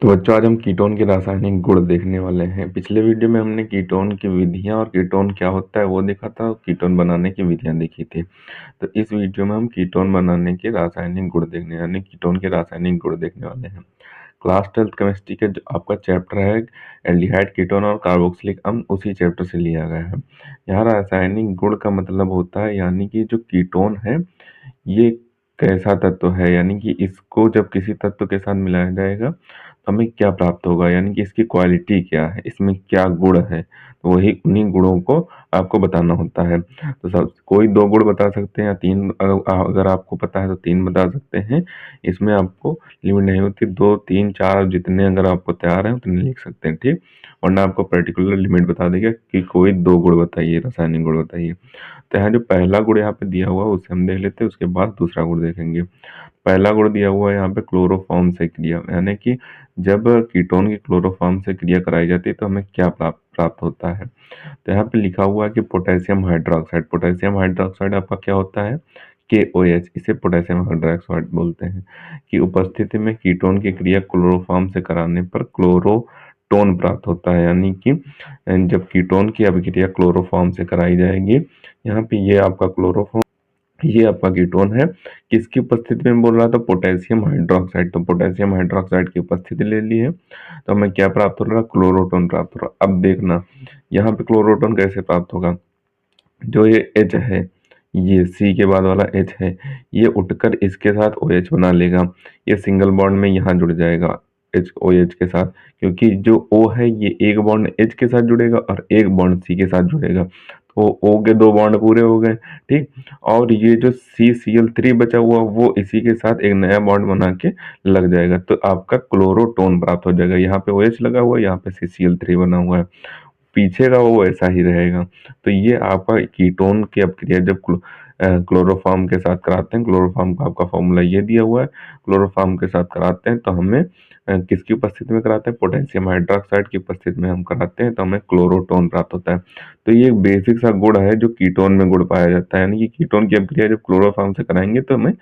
तो बच्चों आज हम कीटोन के रासायनिक गुण देखने वाले हैं। पिछले वीडियो में हमने कीटोन की विधियां और कीटोन क्या होता है वो देखा था और कीटोन बनाने की विधियां देखी थी। तो इस वीडियो में हम कीटोन बनाने के रासायनिक गुण देखने यानी कीटोन के रासायनिक गुण देखने वाले हैं। क्लास 12th केमिस्ट्री का जो आपका चैप्टर है एल्डिहाइड कीटोन और कार्बोक्सिलिक अम्ल उसी चैप्टर से लिया गया है। यहाँ रासायनिक गुण का मतलब होता है यानी कि जो कीटोन है ये कैसा तत्व है, यानी कि इसको जब किसी तत्व के साथ मिलाया जाएगा तो हमें क्या प्राप्त होगा, यानी कि इसकी क्वालिटी क्या है, इसमें क्या गुण है। तो वही उन्हीं गुणों को आपको बताना होता है। तो सब कोई 2 गुण बता सकते हैं या 3, अगर आपको पता है तो 3 बता सकते हैं। इसमें आपको लिमिट नहीं होती, 2, 3, 4 जितने अगर आपको तैयार है उतने लिख सकते हैं, ठीक। वरना आपको पर्टिकुलर लिमिट बता देगा कि कोई 2 गुण बताइए, रासायनिक गुण बताइए। तो यहाँ जो पहला गुण यहाँ पे दिया हुआ है उसे हम देख लेते हैं, उसके बाद दूसरा गुण देखेंगे। पहला गुण दिया हुआ है यहाँ पे क्लोरोफॉर्म से क्रिया, यानी कि जब कीटोन की क्लोरोफॉर्म से क्रिया कराई जाती है तो हमें क्या प्राप्त होता है। तो यहाँ पे लिखा हुआ है कि पोटेशियम हाइड्रोक्साइड आपका क्या होता है, KOH, इसे पोटेशियम हाइड्रोक्साइड बोलते हैं, कि उपस्थिति में कीटोन की क्रिया क्लोरोफॉर्म से कराने पर क्लोरोटोन प्राप्त होता है, यानी कि जब कीटोन की अभिक्रिया क्लोरोफॉर्म से कराई जाएगी, यहाँ पे ये आपका कीटोन है। किसकी उपस्थिति में बोल रहा था, पोटेशियम हाइड्रोक्साइड। तो पोटेशियम हाइड्रोक्साइड की उपस्थिति ले ली है तो हमें क्या प्राप्त हो रहा है, क्लोरोटोन प्राप्त हो रहा है। अब देखना यहाँ पे क्लोरोटोन कैसे प्राप्त होगा। जो ये H है, ये C के बाद वाला H है, ये उठकर इसके साथ OH बना लेगा। ये सिंगल बॉन्ड में यहाँ जुड़ जाएगा OH के साथ, क्योंकि जो O है ये एक बॉन्ड H के साथ जुड़ेगा और एक बॉन्ड C के साथ जुड़ेगा। तो O के 2 बॉन्ड पूरे हो गए, ठीक। और ये जो CCl3 बचा हुआ वो इसी के साथ एक नया बॉन्ड बना के लग जाएगा, तो आपका क्लोरोटोन प्राप्त हो जाएगा। यहाँ पे OH लगा हुआ है, यहाँ पे CCl3 बना हुआ है, पीछे का वो वैसा ही रहेगा। तो ये आपका कीटोन की अपक्रिया जब क्लोरोफॉर्म के साथ कराते हैं, क्लोरोफॉर्म का आपका फॉर्मूला ये दिया हुआ है। क्लोरोफॉर्म के साथ कराते हैं तो हमें किसकी उपस्थिति में कराते हैं, पोटेशियम हाइड्रोक्साइड की उपस्थिति में हम कराते हैं तो हमें क्लोरोटोन प्राप्त होता है। तो ये एक बेसिक सा गुण है जो कीटोन में गुण पाया जाता है, यानी कि कीटोन की अपक्रिया जब क्लोरोफॉर्म से कराएंगे तो हमें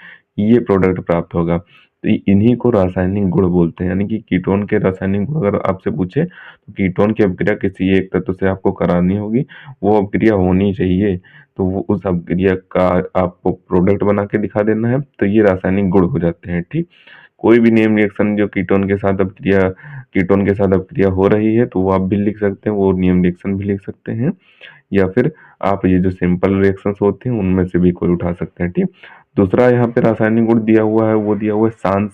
ये प्रोडक्ट प्राप्त होगा। तो इन्हीं को रासायनिक गुण बोलते हैं, यानी कि कीटोन के रासायनिक गुण अगर आपसे पूछे तो कीटोन की अपक्रिया किसी एक तत्व से आपको करानी होगी, वो अपक्रिया होनी चाहिए, तो वो उस अपक्रिया का आपको प्रोडक्ट बना के दिखा देना है, तो ये रासायनिक गुण हो जाते हैं, ठीक। कोई भी नेम रिएक्शन जो कीटोन के साथ अपक्रिया हो रही है तो वो आप भी लिख सकते हैं, वो नेम रिएक्शन भी लिख सकते हैं, या फिर आप ये जो सिंपल रिएक्शंस होते हैं उनमें से भी कोई उठा सकते हैं, ठीक। दूसरा यहाँ पे रासायनिक गुण दिया हुआ है, वो दिया हुआ है शांत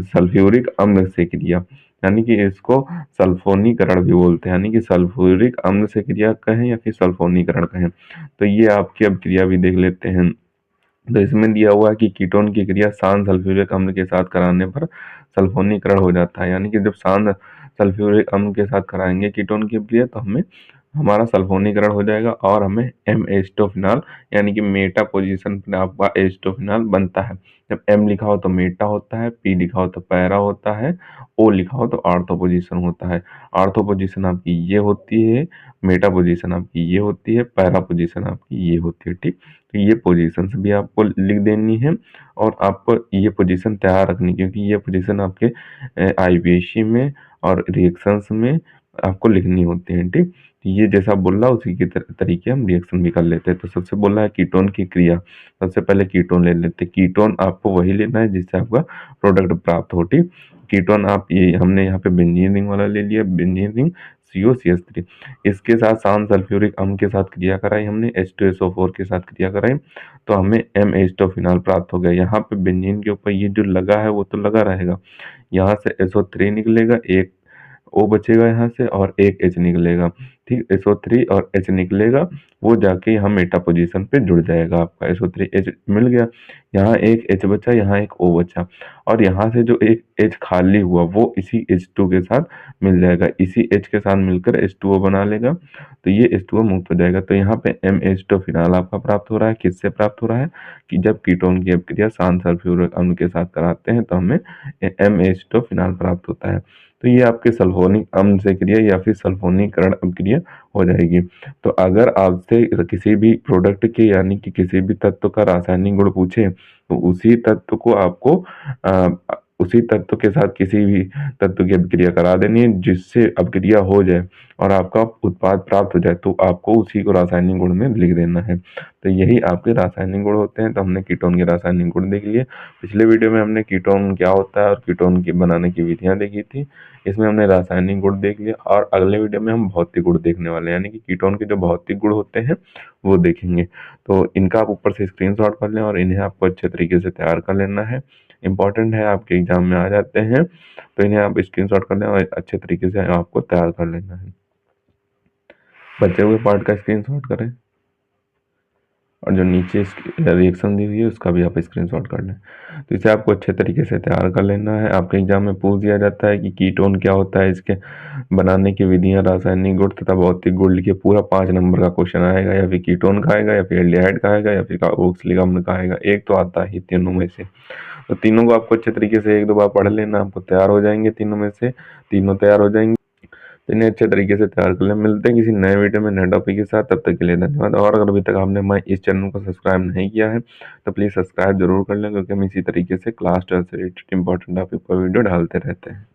सल्फ्यूरिक अम्ल से क्रिया, यानी कि इसको सल्फोनीकरण भी बोलते हैं, यानी कि सल्फ्यूरिक अम्ल से क्रिया कहें या फिर सल्फोनीकरण कहें। तो ये आपकी अब क्रिया भी देख लेते हैं। तो इसमें दिया हुआ है कि कीटोन की क्रिया शांत सल्फ्यूरिक अम्ल के साथ कराने पर सल्फोनीकरण हो जाता है, यानी कि जब शांत सल्फ्यूरिक अम्ल के साथ कराएंगे कीटोन की क्रिया तो हमें हमारा सल्फोनीकरण हो जाएगा और हमें एस्टोफिनॉल यानी कि मेटा पोजीशन पर आपका एस्टोफिनॉल बनता है। जब M लिखा हो तो मेटा होता है, P लिखा हो तो पैरा होता है, O लिखा हो तो आर्थो पोजीशन होता है। आर्थो पोजीशन आपकी ये होती है, मेटा पोजीशन आपकी ये होती है, पैरा पोजीशन आपकी ये होती है, ठीक। तो ये पोजीशंस भी आपको लिख देनी है और आपको ये पोजीशन तैयार रखनी, क्योंकि ये पोजीशन आपके IUPAC में और रिएक्शंस में आपको लिखनी होती है, ठीक। ये जैसा बोल रहा उसी के तरीके हम रिएक्शन भी कर लेते हैं। तो सबसे बोला है कीटोन की क्रिया, सबसे पहले कीटोन ले लेते हैं। कीटोन आपको वही लेना है जिससे आपका प्रोडक्ट प्राप्त हो, ठीक। कीटोन आप ये हमने यहाँ पे बेंजीन रिंग वाला ले लिया, बेंजीन रिंग COCH3। इसके साथ शांत सल्फ्यूरिक अम्ल के साथ क्रिया कराई हमने, H2SO4 के साथ क्रिया कराई तो हमें M एस्टोफिनॉल प्राप्त हो गया। यहाँ पे बेंजीन के ऊपर ये जो लगा है वो तो लगा रहेगा, यहाँ से SO3 निकलेगा, एक O बचेगा यहाँ से और एक H निकलेगा, ठीक। SO3 और H निकलेगा, वो जाके यहाँ मेटा पोजीशन पे जुड़ जाएगा, आपका SO3H मिल गया। यहाँ एक H बचा, यहाँ एक O बचा, और यहाँ से जो एक H खाली हुआ वो इसी H2 के साथ मिल जाएगा, इसी H के साथ मिलकर H2O बना लेगा, तो ये H2O मुक्त हो जाएगा। तो यहाँ पे M एस्टोफिनॉल आपका प्राप्त हो रहा है। किससे प्राप्त हो रहा है कि जब कीटोन की अपक्रिया शांत सल्फ्यूरिक अम्ल के साथ कराते हैं तो हमें M एस्टोफिनॉल प्राप्त होता है। तो ये आपके सल्फोनिक अम्ल से क्रिया या फिर सल्फोनीकरण अपक्रिया हो जाएगी। तो अगर आपसे किसी भी प्रोडक्ट के यानी कि किसी भी तत्व का रासायनिक गुण पूछे तो उसी तत्व को आपको उसी तत्व के साथ किसी भी तत्व की अभिक्रिया करा देनी है, जिससे अभिक्रिया हो जाए और आपका उत्पाद प्राप्त हो जाए, तो आपको उसी को रासायनिक गुण में लिख देना है। तो यही आपके रासायनिक गुण होते हैं। तो हमने कीटोन के रासायनिक गुण देख लिए। पिछले वीडियो में हमने कीटोन क्या होता है और कीटोन की बनाने की विधियां देखी थी। इसमें हमने रासायनिक गुण देख लिया और अगले वीडियो में हम भौतिक गुण देखने वाले हैं, यानी कि कीटोन के जो भौतिक गुण होते हैं वो देखेंगे। तो इनका आप ऊपर से स्क्रीनशॉट कर लें और इन्हें आपको अच्छे तरीके से तैयार कर लेना है। इंपॉर्टेंट है, आपके एग्जाम में आ जाते हैं, तो इन्हें आप स्क्रीनशॉट कर लें और अच्छे तरीके से आपको तैयार कर लेना है। बचे हुए पार्ट का स्क्रीनशॉट करें और जो नीचे रिएक्शन दी हुई है उसका भी आप स्क्रीनशॉट कर लें। तो इसे आपको अच्छे तरीके से तैयार कर लेना है। आपके एग्जाम में पूछ दिया जाता है कि कीटोन क्या होता है, इसके बनाने की विधियां, रासायनिक गुण तथा भौतिक गुण लिखिए। पूरा 5 नंबर का क्वेश्चन आएगा, या फिर कीटोन का आएगा, या फिर एल्डिहाइड का आएगा, या फिर कार्बोक्सिलिक अम्ल का आएगा। एक तो आता ही तीनों में से। तो तीनों को आपको अच्छे तरीके से 1-2 बार पढ़ लेना, आपको तैयार हो जाएंगे तीनों में से, तीनों तैयार हो जाएंगे। तो इन्हें अच्छे तरीके से तैयार कर लें। मिलते हैं किसी नए वीडियो में नए टॉपिक के साथ, तब तक के लिए धन्यवाद। और अगर अभी तक आपने हमारे इस चैनल को सब्सक्राइब नहीं किया है तो प्लीज़ सब्सक्राइब जरूर कर लें, क्योंकि हम इसी तरीके से क्लास 12 से रिलेटेड इंपॉर्टेंट टॉपिक पर वीडियो डालते रहते हैं।